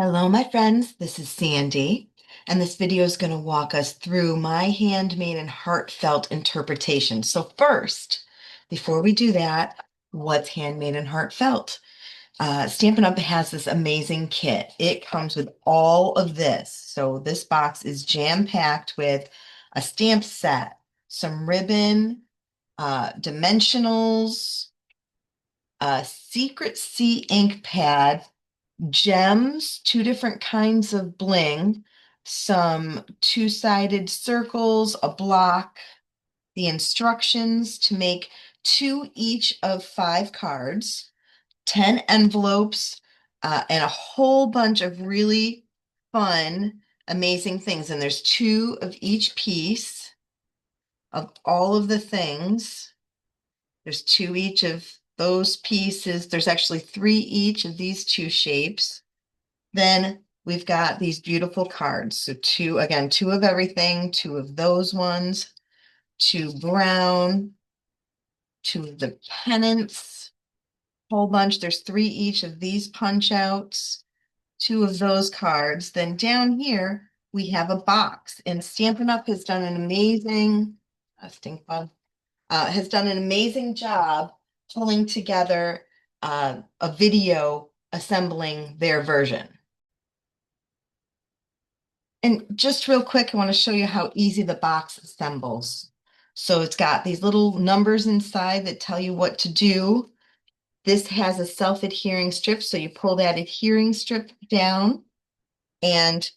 Hello, my friends. This is Sandy, and this video is going to walk us through my handmade and heartfelt interpretation. So first, before we do that, what's handmade and heartfelt? Stampin' Up! Has this amazing kit. It comes with all of this. So this box is jam-packed with a stamp set, some ribbon, dimensionals, a secret C ink pad, gems, two different kinds of bling, some two-sided circles, a block, the instructions to make two each of 5 cards, 10 envelopes, and a whole bunch of really fun, amazing things. And there's two of each piece of all of the things. There's two each of those pieces. There's actually three each of these two shapes. Then we've got these beautiful cards. So two of everything, two of those ones, two brown, two of the pennants, whole bunch. There's three each of these punch outs, two of those cards. Then down here, we have a box. And Stampin' Up! Has done an amazing, stink bug, has done an amazing job pulling together a video assembling their version. And just real quick, I want to show you how easy the box assembles. So it's got these little numbers inside that tell you what to do. This has a self-adhering strip, so you pull that adhering strip down and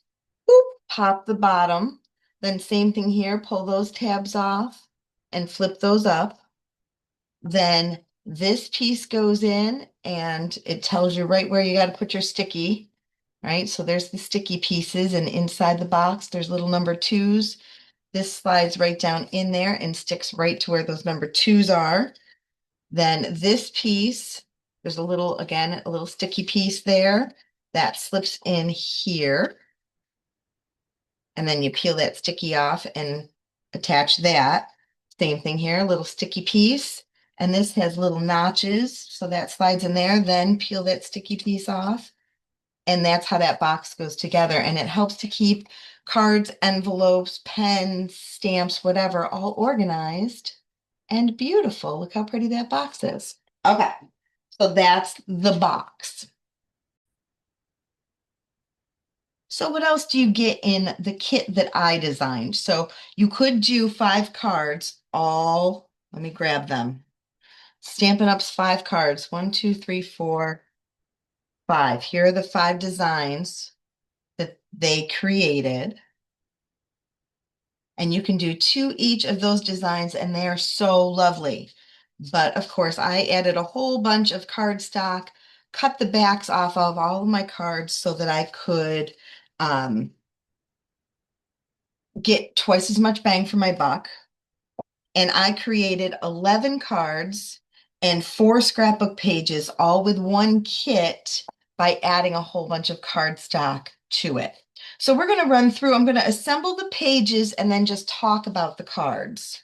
boop, pop the bottom. Then same thing here, pull those tabs off and flip those up. Then this piece goes in and it tells you right where you got to put your sticky. Right? So there's the sticky pieces, and inside the box, there's little number twos. This slides right down in there and sticks right to where those number twos are. Then this piece, there's again, a little sticky piece there that slips in here. And then you peel that sticky off and attach that. Same thing here, a little sticky piece. And this has little notches, so that slides in there. Then peel that sticky piece off. And that's how that box goes together. And it helps to keep cards, envelopes, pens, stamps, whatever, all organized and beautiful. Look how pretty that box is. Okay, so that's the box. So what else do you get in the kit that I designed? So you could do 5 cards, let me grab them. Stampin' Up's 5 cards, 1, 2, 3, 4, 5. Here are the 5 designs that they created. And you can do 2 each of those designs, and they are so lovely. But of course, I added a whole bunch of cardstock, cut the backs off of all of my cards so that I could get twice as much bang for my buck. And I created 11 cards and 4 scrapbook pages, all with one kit by adding a whole bunch of cardstock to it. So we're going to run through, I'm going to assemble the pages and then just talk about the cards.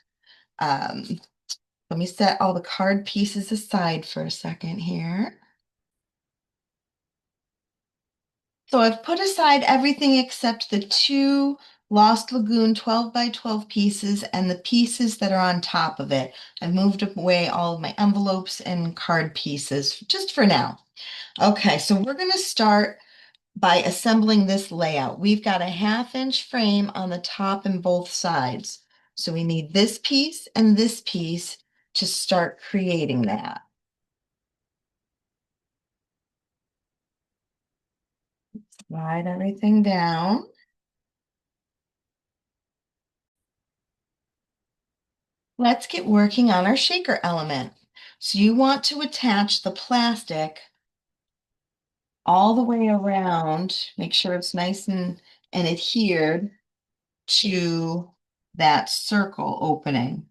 Let me set all the card pieces aside for a second here. So I've put aside everything except the 2 Lost Lagoon 12 by 12 pieces and the pieces that are on top of it. I've moved away all of my envelopes and card pieces just for now. Okay, so we're going to start by assembling this layout. We've got a 1/2-inch frame on the top and both sides. So we need this piece and this piece to start creating that. Slide everything down. Let's get working on our shaker element. So you want to attach the plastic all the way around, make sure it's nice and adhered to that circle opening.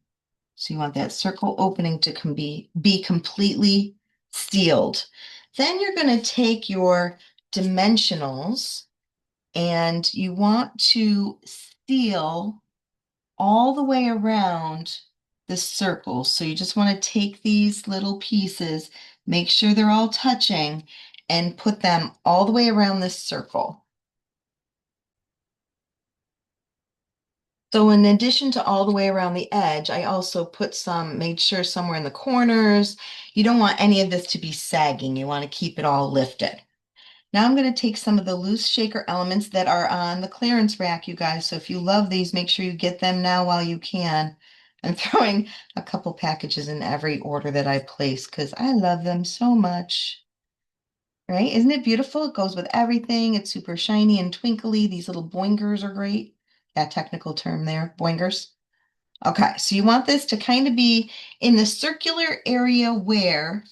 So you want that circle opening to be completely sealed. Then you're going to take your dimensionals and you want to seal all the way around the circle. So you just want to take these little pieces, make sure they're all touching, and put them all the way around this circle. So in addition to all the way around the edge, I also put some, made sure somewhere in the corners. You don't want any of this to be sagging. You want to keep it all lifted. Now I'm going to take some of the loose shaker elements that are on the clearance rack, you guys. So if you love these, make sure you get them now while you can. I'm throwing a couple packages in every order that I place because I love them so much. Right? Isn't it beautiful? It goes with everything. It's super shiny and twinkly. These little boingers are great. That technical term there, boingers. Okay, so you want this to kind of be in the circular area where,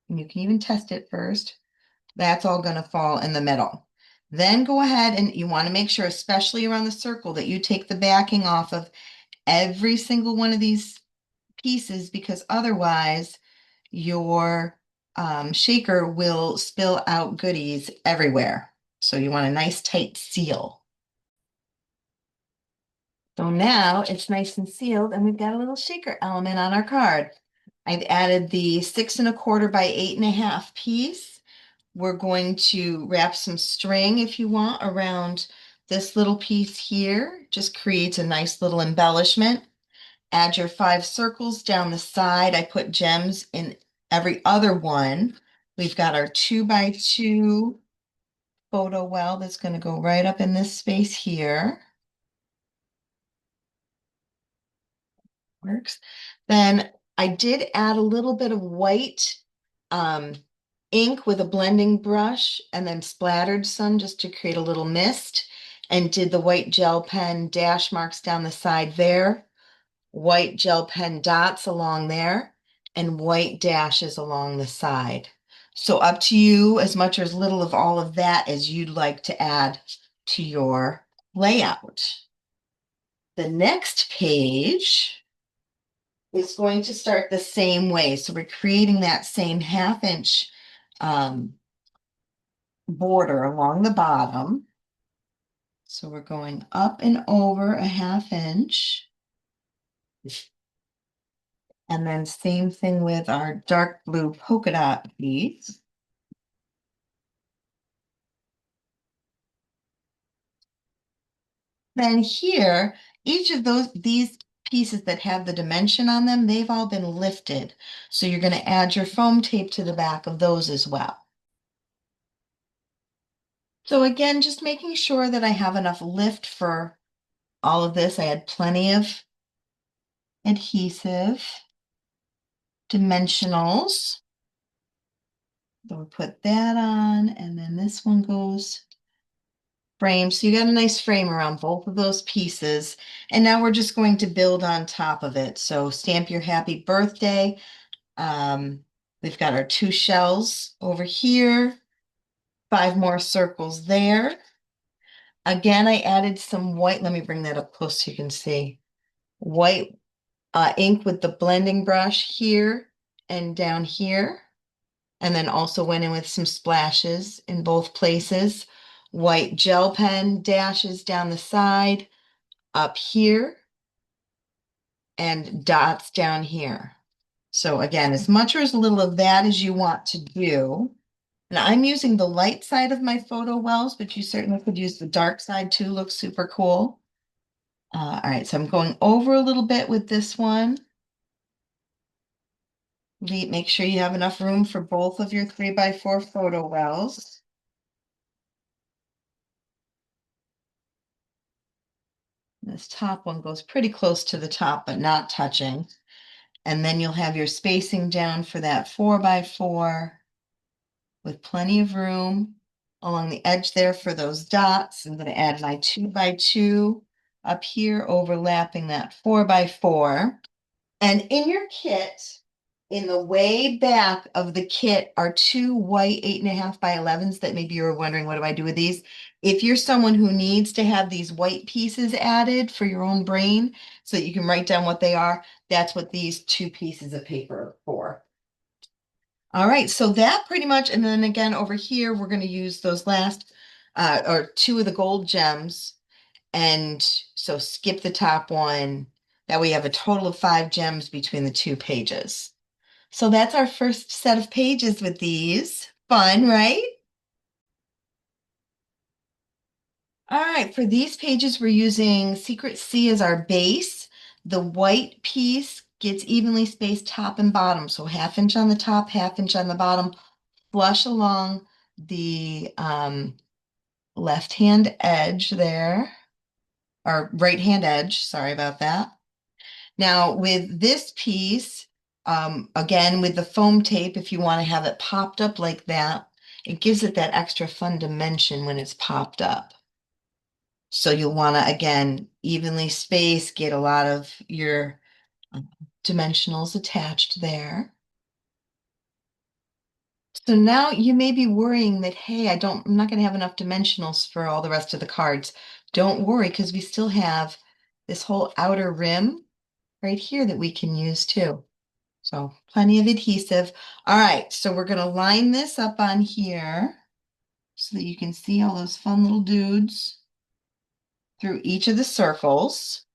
and you can even test it first, that's all going to fall in the middle. Then go ahead and you want to make sure, especially around the circle, that you take the backing off of every single one of these pieces because otherwise your shaker will spill out goodies everywhere. So you want a nice tight seal. So now it's nice and sealed and we've got a little shaker element on our card. I've added the 6¼ by 8½ piece. We're going to wrap some string if you want around this little piece here. Just creates a nice little embellishment. Add your 5 circles down the side. I put gems in every other one. We've got our 2x2 photo well that's going to go right up in this space here. Works. Then I did add a little bit of white um, ink with a blending brush and then splattered some just to create a little mist and did the white gel pen dash marks down the side there, white gel pen dots along there, and white dashes along the side. So up to you, as much or as little of all of that as you'd like to add to your layout. The next page is going to start the same way. So we're creating that same 1/2 inch border along the bottom. So we're going up and over a 1/2 inch. And then same thing with our dark blue polka dot beads. Then here, each of these pieces that have the dimension on them, they've all been lifted. So you're going to add your foam tape to the back of those as well. So again, just making sure that I have enough lift for all of this. I had plenty of adhesive, dimensionals. So we'll put that on, and then this one goes frame. So you got a nice frame around both of those pieces. And now we're just going to build on top of it. So stamp your happy birthday. We've got our 2 shells over here, 5 more circles there. Again, I added some white. Let me bring that up close so you can see. White ink with the blending brush here and down here. And then also went in with some splashes in both places. White gel pen dashes down the side, up here, and dots down here. So again, as much or as little of that as you want to do. And I'm using the light side of my photo wells, but you certainly could use the dark side too. Looks super cool. All right, so I'm going over a little bit with this one. Make sure you have enough room for both of your 3x4 photo wells. This top one goes pretty close to the top, but not touching. And then you'll have your spacing down for that 4x4 with plenty of room along the edge there for those dots. I'm going to add my 2x2 up here, overlapping that 4x4. And in your kit, in the way back of the kit are 2 white 8½ by 11s that maybe you were wondering, what do I do with these? If you're someone who needs to have these white pieces added for your own brain so that you can write down what they are, that's what these 2 pieces of paper are for. All right, so that pretty much, and then again over here, we're going to use those last or 2 of the gold gems. And so skip the top one. That way you have a total of 5 gems between the 2 pages. So that's our first set of pages with these. Fun, right? All right, for these pages, we're using Secret C as our base. The white piece gets evenly spaced top and bottom, so 1/2 inch on the top, 1/2 inch on the bottom, flush along the left-hand edge there, or right-hand edge, sorry about that. Now with this piece, again, with the foam tape, if you want to have it popped up like that, it gives it that extra fun dimension when it's popped up. So you'll want to, again, evenly space, get a lot of your dimensionals attached there. So now you may be worrying that, hey, I'm not going to have enough dimensionals for all the rest of the cards. Don't worry, because we still have this whole outer rim right here that we can use too. So plenty of adhesive. All right, so we're going to line this up on here so that you can see all those fun little dudes through each of the circles.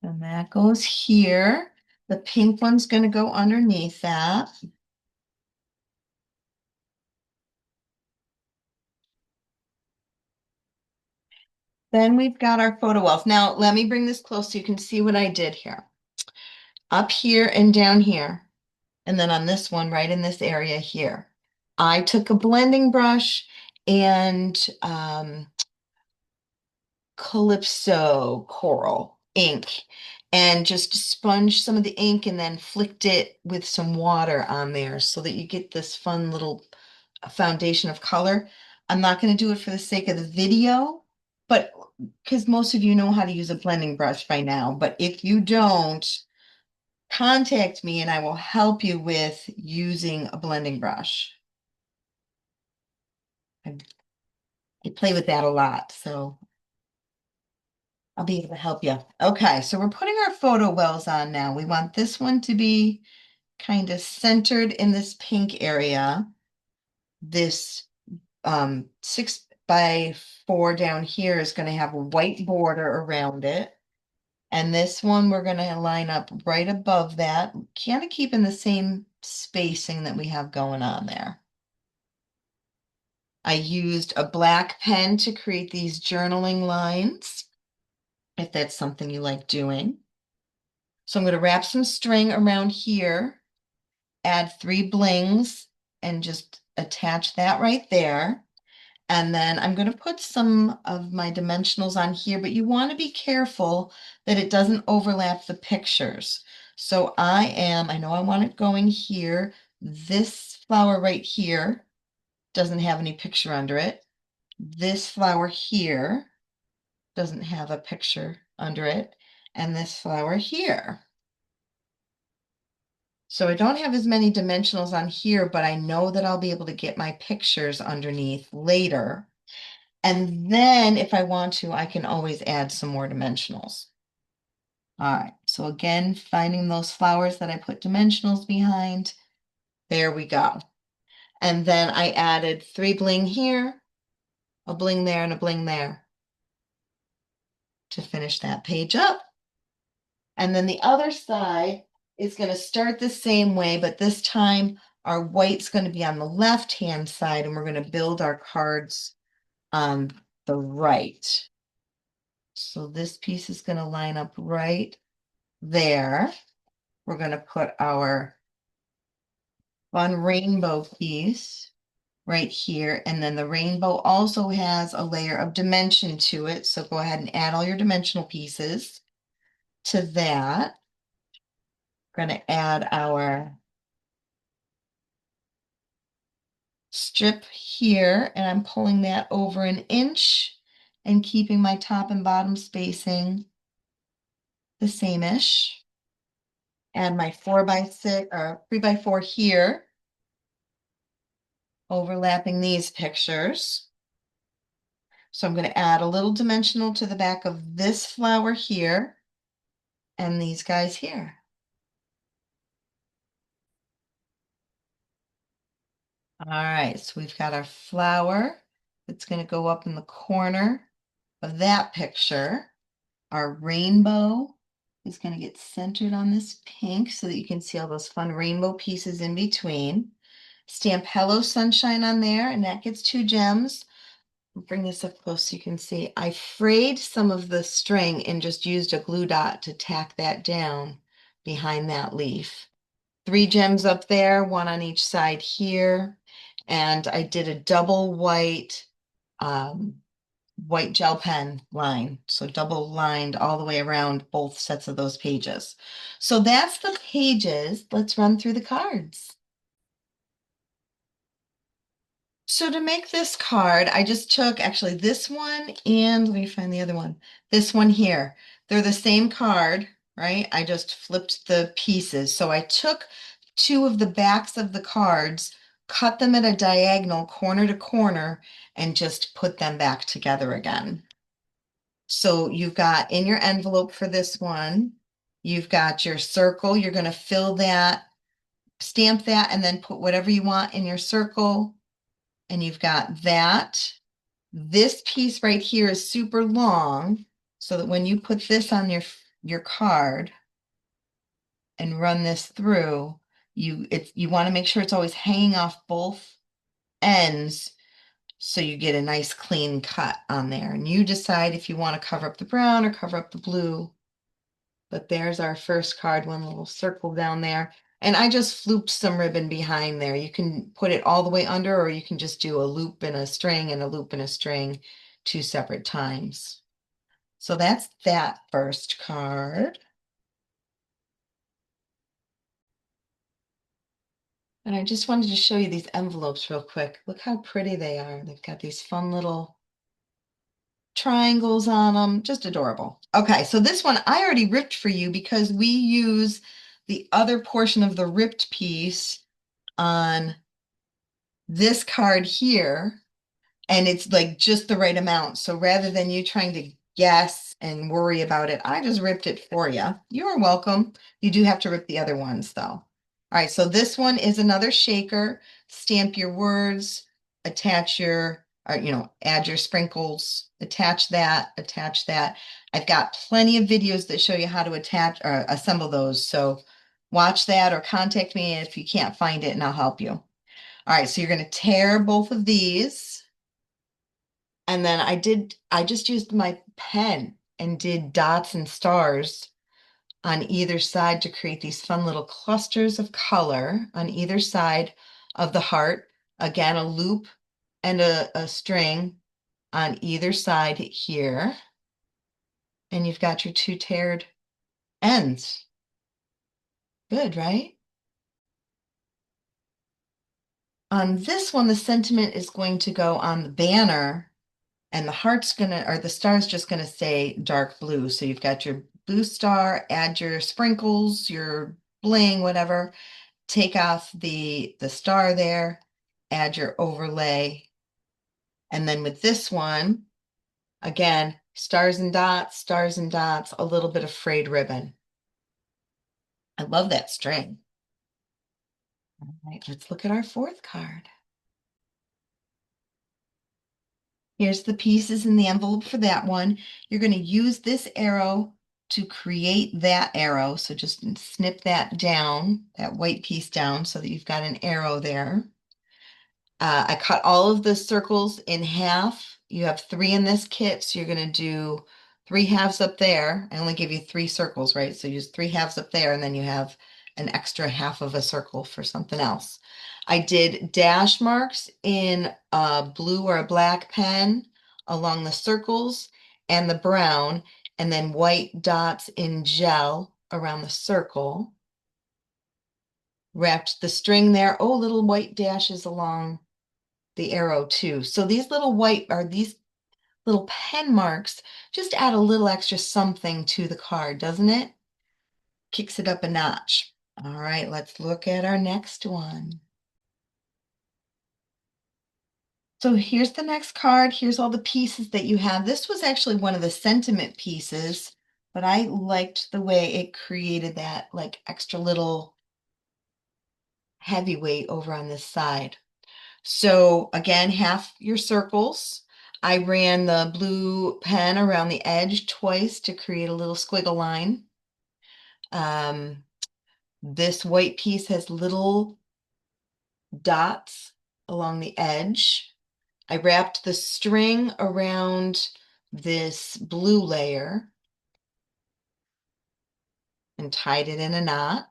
And that goes here. The pink one's going to go underneath that. Then we've got our photo walls. Now, let me bring this close so you can see what I did here. Up here and down here. And then on this one, right in this area here. I took a blending brush and Calypso coral ink and just sponged some of the ink and then flicked it with some water on there so that you get this fun little foundation of color. I'm not going to do it for the sake of the video, but because most of you know how to use a blending brush by now. But if you don't, contact me and I will help you with using a blending brush. I, I play with that a lot, so I'll be able to help you. Okay, so we're putting our photo wells on now. We want this one to be kind of centered in this pink area. This 6x4 down here is going to have a white border around it. And this one we're going to line up right above that, kind of keeping the same spacing that we have going on there. I used a black pen to create these journaling lines, if that's something you like doing. So I'm going to wrap some string around here, add 3 blings, and just attach that right there. And then I'm going to put some of my dimensionals on here, but you want to be careful that it doesn't overlap the pictures. So I know I want it going here. This flower right here doesn't have any picture under it. This flower here doesn't have a picture under it. And this flower here. So I don't have as many dimensionals on here, but I know that I'll be able to get my pictures underneath later. And then if I want to, I can always add some more dimensionals. All right, so again, finding those flowers that I put dimensionals behind. There we go. And then I added 3 bling here, a bling there, and a bling there to finish that page up. And then the other side is going to start the same way, but this time our white's going to be on the left-hand side, and we're going to build our cards on the right. So this piece is going to line up right there. We're going to put our fun rainbow piece right here. And then the rainbow also has a layer of dimension to it. So go ahead and add all your dimensional pieces to that. We're going to add our strip here, and I'm pulling that over 1 inch and keeping my top and bottom spacing the same-ish. Add my 4x6 or 3x4 here, overlapping these pictures. So I'm going to add a little dimensional to the back of this flower here and these guys here. All right, so we've got our flower that's going to go up in the corner of that picture. Our rainbow is going to get centered on this pink so that you can see all those fun rainbow pieces in between. Stamp Hello Sunshine on there, and that gets 2 gems. I'll bring this up close so you can see. I frayed some of the string and just used a glue dot to tack that down behind that leaf. 3 gems up there, one on each side here. And I did a double um, white gel pen line. So double lined all the way around both sets of those pages. So that's the pages. Let's run through the cards. So to make this card, I just took actually this one and let me find the other one. This one here. They're the same card, right? I just flipped the pieces. So I took 2 of the backs of the cards, cut them at a diagonal corner to corner, and just put them back together again. So you've got in your envelope for this one, you've got your circle. You're going to fill that, stamp that, and then put whatever you want in your circle. And you've got that. This piece right here is super long, so that when you put this on your card and run this through, you want to make sure it's always hanging off both ends so you get a nice clean cut on there. And you decide if you want to cover up the brown or cover up the blue. But there's our first card, one little circle down there. And I just flooped some ribbon behind there. You can put it all the way under, or you can just do a loop and a string and a loop and a string 2 separate times. So that's that first card. And I just wanted to show you these envelopes real quick. Look how pretty they are. They've got these fun little triangles on them, just adorable. Okay, so this one I already ripped for you because we use the other portion of the ripped piece on this card here, and it's like just the right amount. So rather than you trying to guess and worry about it, I just ripped it for you. You're welcome. You do have to rip the other ones though. All right, so this one is another shaker. Stamp your words, attach your, or, add your sprinkles, attach that, attach that. I've got plenty of videos that show you how to attach or assemble those. So watch that or contact me if you can't find it and I'll help you. All right, so you're going to tear both of these. And then I just used my pen and did dots and stars on either side to create these fun little clusters of color on either side of the heart. Again, a loop and a string on either side here. And you've got your 2 teared ends. Good, right? On this one, the sentiment is going to go on the banner, and the heart's gonna, or the star's just gonna say dark blue. So you've got your blue star, add your sprinkles, your bling, whatever, take off the star there, add your overlay. And then with this one, again, stars and dots, a little bit of frayed ribbon. I love that string. All right, let's look at our fourth card. Here's the pieces in the envelope for that one. You're going to use this arrow to create that arrow. So just snip that down, that white piece down, so that you've got an arrow there. I cut all of the circles in half. You have 3 in this kit, so you're going to do 3 halves up there. I only give you 3 circles, right? So use 3 halves up there, and then you have an extra half of a circle for something else. I did dash marks in a blue or a black pen along the circles and the brown, and then white dots in gel around the circle. Wrapped the string there. Oh, little white dashes along the arrow too. So these little pen marks just add a little extra something to the card, doesn't it? Kicks it up a notch. All right, let's look at our next one. So here's the next card. Here's all the pieces that you have. This was actually one of the sentiment pieces, but I liked the way it created that like extra little heavyweight over on this side. So again, half your circles. I ran the blue pen around the edge twice to create a little squiggle line. Um, this white piece has little dots along the edge. I wrapped the string around this blue layer and tied it in a knot.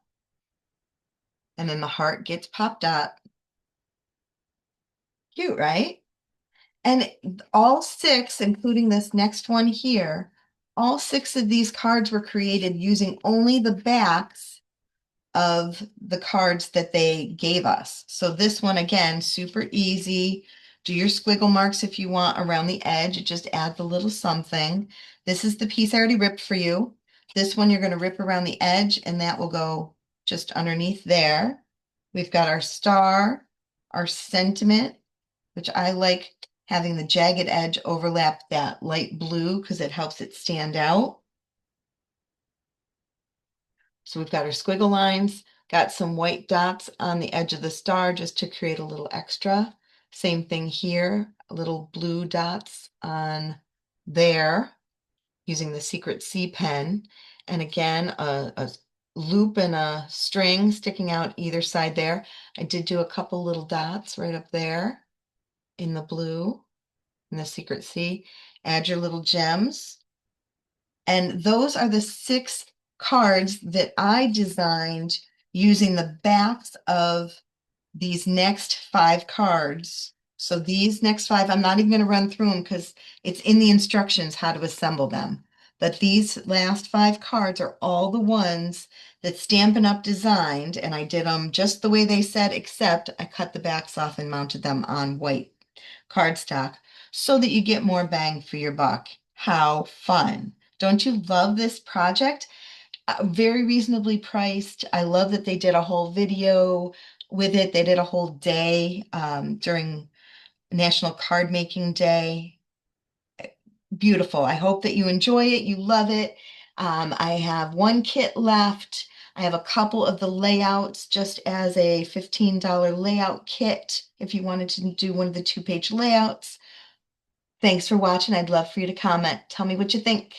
And then the heart gets popped up. Cute, right? And all six, including this next one here, all six of these cards were created using only the backs of the cards that they gave us. So this one, again, super easy. Do your squiggle marks if you want around the edge. It just adds a little something. This is the piece I already ripped for you. This one you're going to rip around the edge, and that will go just underneath there. We've got our star, our sentiment, which I like having the jagged edge overlap that light blue because it helps it stand out. So we've got our squiggle lines, got some white dots on the edge of the star just to create a little extra. Same thing here, little blue dots on there using the Secret C pen. And again, a loop and a string sticking out either side there. I did do a couple little dots right up there in the blue in the Secret C. Add your little gems. And those are the six cards that I designed using the backs of these next five cards. So these next five, I'm not even going to run through them because it's in the instructions how to assemble them. But these last five cards are all the ones that Stampin' Up! Designed, and I did them just the way they said, except I cut the backs off and mounted them on white cardstock so that you get more bang for your buck. How fun! Don't you love this project? Very reasonably priced. I love that they did a whole video with it. They did a whole day during National Card Making Day. Beautiful. I hope that you enjoy it. You love it. I have one kit left. I have a couple of the layouts just as a $15 layout kit if you wanted to do one of the 2-page layouts. Thanks for watching. I'd love for you to comment. Tell me what you think.